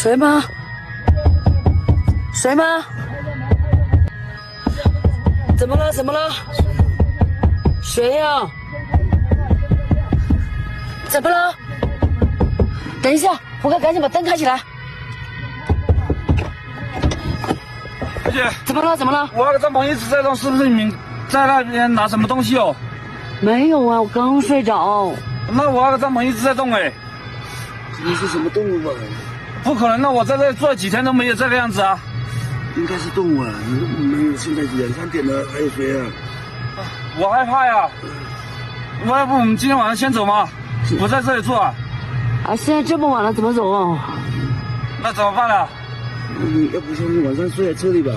谁吗？谁吗？怎么了？怎么了？谁呀？怎么了？等一下，胡哥，赶紧把灯开起来。小姐，怎么了？怎么了？我那个帐篷一直在动，是不是你们在那边拿什么东西哦？没有啊，我刚睡着。那我那个帐篷一直在动哎。你是什么动物吧？不可能，那我在这坐几天都没有这个样子啊。应该是动物啊！没有，现在2、3点了，还有谁啊？我害怕呀。要不我们今天晚上先走吗？不在这里坐啊。啊，现在这么晚了，怎么走啊？那怎么办呢？你要不先晚上睡在车里吧？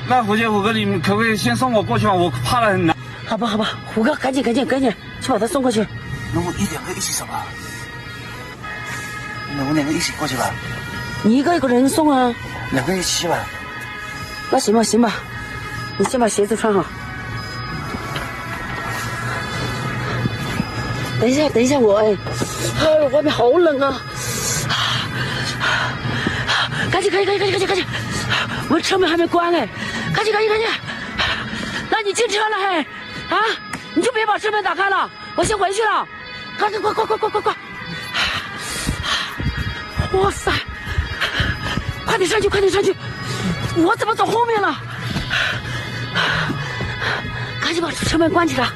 那胡哥，你们可不可以先送我过去嘛？我怕得很难。好吧，好吧，胡哥，赶紧去把他送过去。那我1、2个一起走吧。那我们2个一起过去吧。你一个人送啊？2个一起去吧。那行吧，行吧，你先把鞋子穿好。等一下，我哎，外面好冷啊！赶紧！我们车门还没关哎，赶紧！那你进车了嘿？啊，你就别把车门打开了，我先回去了。赶紧，快！哇塞，快点上去！我怎么走后面了？赶紧把车门关起来。